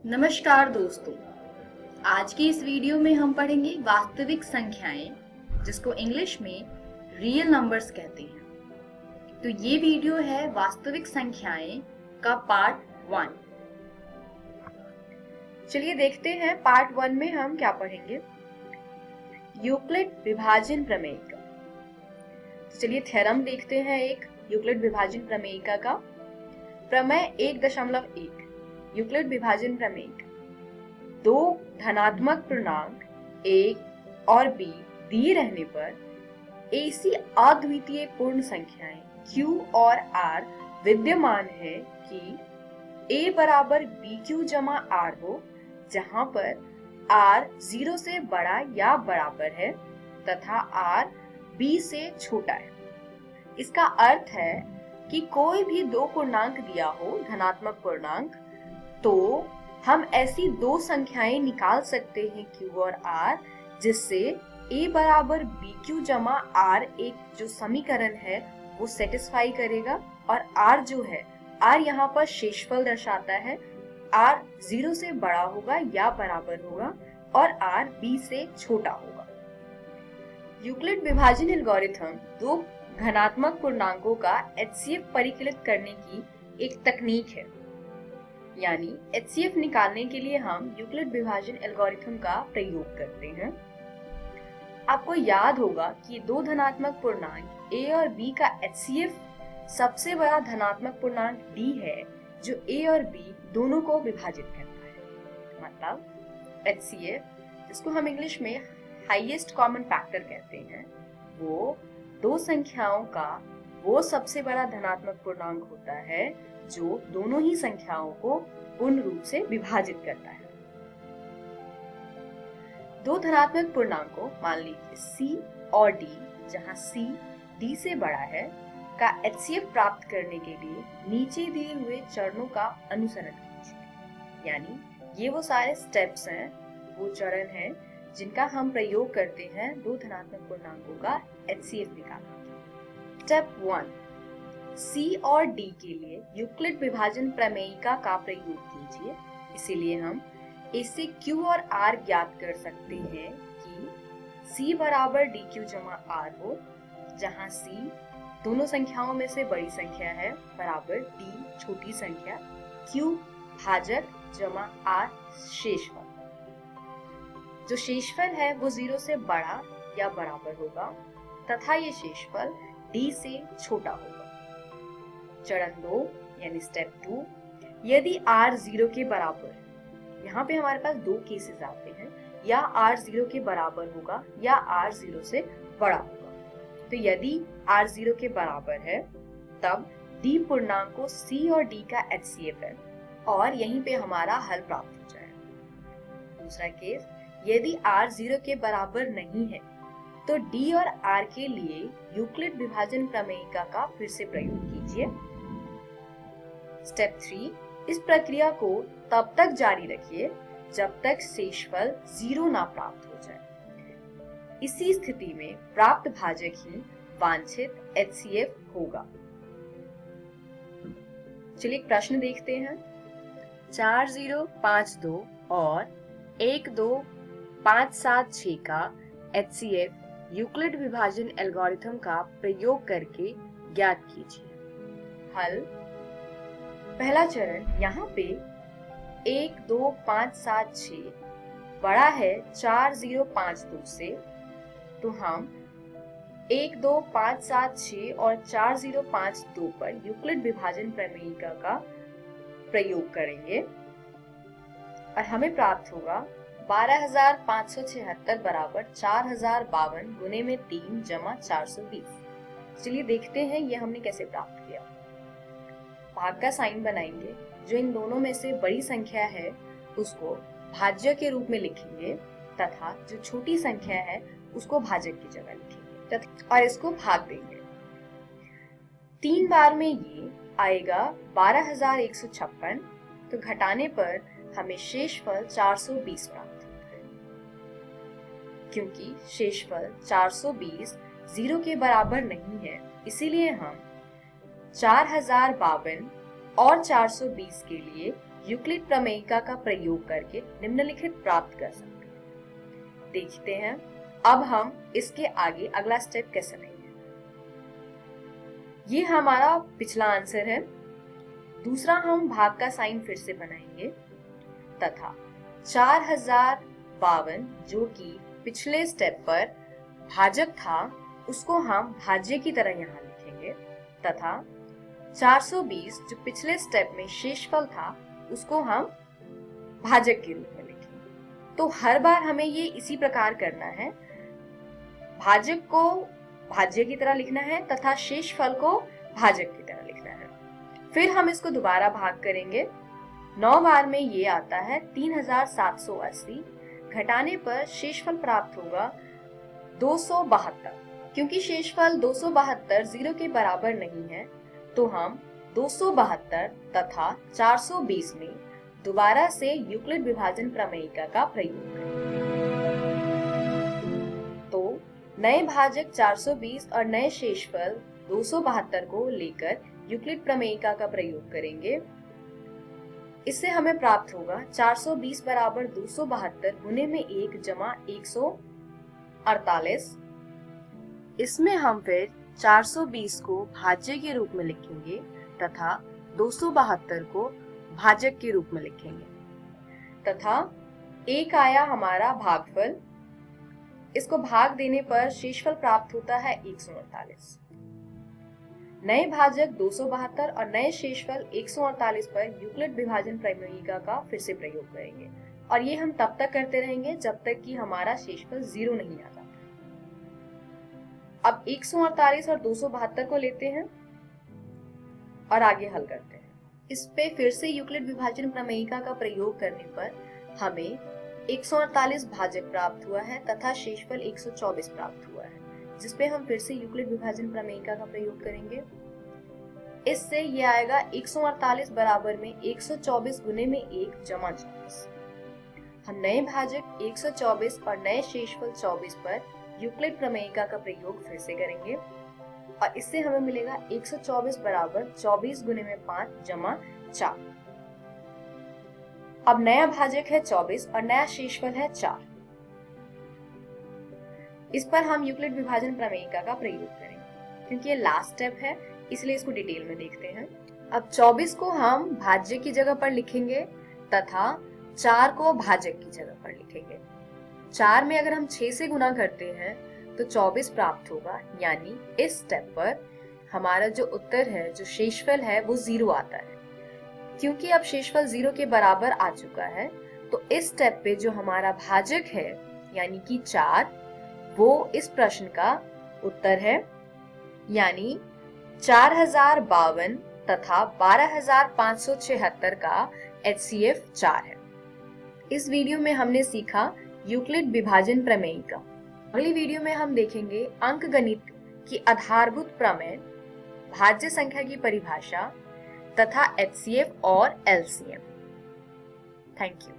नमस्कार दोस्तों। आज की इस वीडियो में हम पढ़ेंगे वास्तविक संख्याएं, जिसको इंग्लिश में रियल नंबर्स कहते हैं। तो ये वीडियो है वास्तविक संख्याएं का पार्ट 1। चलिए देखते हैं पार्ट 1 में हम क्या पढ़ेंगे। यूक्लिड विभाजन प्रमेयिका। चलिए थ्योरम देखते हैं एक यूक्लिड विभाजन प्रमेयिका का। प्रमेय 1.1 यूक्लिड विभाजन प्रमेय। दो धनात्मक पूर्णांक a और b दिए रहने पर ऐसी अद्वितीय पूर्ण संख्याएं q और r विद्यमान है कि a बराबर bq जमा r हो, जहां पर r 0 से बड़ा या बराबर है तथा r b से छोटा है। इसका अर्थ है कि कोई भी दो पूर्णांक दिया हो, धनात्मक पूर्णांक, तो हम ऐसी दो संख्याएं निकाल सकते हैं q और r, जिससे a बराबर bq जमा r एक जो समीकरण है वो सेटिस्फाई करेगा, और r जो है, r यहाँ पर शेषफल दर्शाता है। r 0 से बड़ा होगा या बराबर होगा और r b से छोटा होगा। यूक्लिड विभाजन एल्गोरिथम दो धनात्मक पूर्णांकों का HCF परिकलित करने की एक तकनीक है। यानी HCF निकालने के लिए हम यूक्लिड विभाजन एल्गोरिथम का प्रयोग करते हैं। आपको याद होगा कि दो धनात्मक पूर्णांक a और b का HCF सबसे बड़ा धनात्मक पूर्णांक d है, जो a और b दोनों को विभाजित करता है। मतलब HCF, जिसको हम इंग्लिश में हाईएस्ट कॉमन फैक्टर कहते हैं, वो दो संख्याओं का वो सबसे बड़ा धनात्मक पूर्णांक होता है जो दोनों ही संख्याओं को पूर्ण रूप से विभाजित करता है। दो धनात्मक पूर्णांकों, मान लीजिए c और d, जहां c d से बड़ा है, का HCF प्राप्त करने के लिए नीचे दिए हुए चरणों का अनुसरण कीजिए। यानी ये वो सारे स्टेप्स हैं, वो चरण हैं जिनका हम प्रयोग करते हैं दो धनात्मक पूर्णांकों का HCF निकालने के लिए। स्टेप 1, c और d के लिए यूक्लिड विभाजन प्रमेयिका का प्रयोग कीजिए। इसीलिए हम इससे q और r ज्ञात कर सकते हैं कि c बराबर dq जमा r हो, जहां c दोनों संख्याओं में से बड़ी संख्या है, बराबर d छोटी संख्या, q भाजक जमा r शेषफल। जो शेषफल है वो 0 से बड़ा या बराबर होगा तथा ये शेषफल d से छोटा होगा। चरण 2 यानी स्टेप 2, यदि r 0 के बराबर, यहाँ पे हमारे पास दो केसेस आते हैं, या r 0 के बराबर होगा या r 0 से बड़ा होगा। तो यदि r 0 के बराबर है तब d पूर्णांकों c और d का HCF है और यहीं पे हमारा हल प्राप्त हो जाएगा। दूसरा केस, यदि r 0 के बराबर नहीं है तो d और r के लिए यूक्लिड विभाजन प्रमेयिका का फिर से प्रयोग कीजिए। स्टेप 3, इस प्रक्रिया को तब तक जारी रखिए जब तक शेषफल 0 ना प्राप्त हो जाए। इसी स्थिति में प्राप्त भाजक ही वांछित HCF होगा। चलिए एक प्रश्न देखते हैं। 4052 और 12576 का HCF यूक्लिड विभाजन एल्गोरिथम का प्रयोग करके ज्ञात कीजिए। हल। पहला चरण, यहाँ पे 12576 बड़ा है 4052 से, तो हम 12576 और 4052 पर यूक्लिड विभाजन प्रमेयिका का प्रयोग करेंगे और हमें प्राप्त होगा 12576 बराबर 4052 गुने में 3 जमा 420। चलिए देखते हैं ये हमने कैसे प्राप्त किया। भाग का साइन बनाएंगे। जो इन दोनों में से बड़ी संख्या है उसको भाज्य के रूप में लिखेंगे तथा जो छोटी संख्या है उसको भाजक की जगह लिखेंगे और इसको भाग देंगे। 3 बार में ये आएगा 12156, तो घटाने पर हमें शेषफल 420 प्राप्त होता है। क्योंकि शेषफल 420 0 के बराबर नहीं है, इसीलिए हम 4052 और 420 के लिए यूक्लिड प्रमेयिका का प्रयोग करके निम्नलिखित प्राप्त कर सकते हैं। देखते हैं अब हम इसके आगे अगला स्टेप कैसे लेंगे। ये हमारा पिछला आंसर है। दूसरा हम भाग का साइन फिर से बनाएंगे तथा 4052 जो कि पिछले स्टेप पर भाजक था उसको हम भाज्य की तरह यहाँ लिखेंगे तथा 420 जो पिछले स्टेप में शेषफल था उसको हम भाजक के रूप में लिखेंगे। तो हर बार हमें ये इसी प्रकार करना है, भाजक को भाज्य की तरह लिखना है तथा शेषफल को भाजक की तरह लिखना है। फिर हम इसको दोबारा भाग करेंगे। 9 बार में ये आता है 3780, घटाने पर शेषफल प्राप्त होगा 272। क्योंकि शेषफल 272 0 के बराबर नहीं है तो हम 272 तथा 420 में दोबारा से यूक्लिड विभाजन प्रमेयिका का प्रयोग करेंगे। तो नए भाजक 420 और नए शेषफल 272 को लेकर यूक्लिड प्रमेयिका का प्रयोग करेंगे। इससे हमें प्राप्त होगा 420 बराबर 272 गुने में 1 जमा 148। इसमें हम फिर 420 को भाज्य के रूप में लिखेंगे तथा 272 को भाजक के रूप में लिखेंगे तथा एक आया हमारा भागफल। इसको भाग देने पर शेषफल प्राप्त होता है 148। नए भाजक 272 और नए शेषफल 148 पर यूक्लिड विभाजन प्रमेयिका का फिर से प्रयोग करेंगे और ये हम तब तक करते रहेंगे जब तक कि हमारा शेषफल 0 नहीं आता। अब 148 और 272 को लेते हैं और आगे हल करते हैं। इस पे फिर से यूक्लिड विभाजन प्रमेयिका का प्रयोग करने पर हमें 148 भाजक प्राप्त हुआ है तथा शेषफल 124 प्राप्त हुआ है, जिसपे हम फिर से यूक्लिड विभाजन प्रमेयिका का प्रयोग करेंगे। इससे ये आएगा 148 बराबर में 124 गुने में 1 जमा 24। हम नए भाजक 124 और नए शेषफल 24 पर यूक्लिड प्रमेयिका का प्रयोग फिर से करेंगे और इससे हमें मिलेगा 124 बराबर 24 गुने में 5 जमा 4। अब नया भाजक है 24 और नया शेषफल है 4। इस पर हम यूक्लिड विभाजन प्रमेयिका का प्रयोग करेंगे। क्योंकि ये लास्ट स्टेप है इसलिए इसको डिटेल में देखते हैं। अब 24 को हम भाज्य की जगह पर लिखेंगे तथा 4 को भाजक की जगह पर लिखेंगे। 4 में अगर हम 6 से गुना करते हैं तो 24 प्राप्त होगा, यानी इस स्टेप पर हमारा जो उत्तर है, जो शेषफल है वो 0 आता है। क्योंकि अब शेषफल 0 के बराबर आ चुका है तो इस स्टेप पे जो हमारा भाजक है यानी कि 4 वो इस प्रश्न का उत्तर है, यानी 4052 तथा 12576 का HCF 4 है। इस वीडियो में हमने सीखा यूक्लिड विभाजन प्रमेयिका। अगली वीडियो में हम देखेंगे अंकगणित की आधारभूत प्रमेय, भाज्य संख्या की परिभाषा तथा HCF और LCM। Thank you.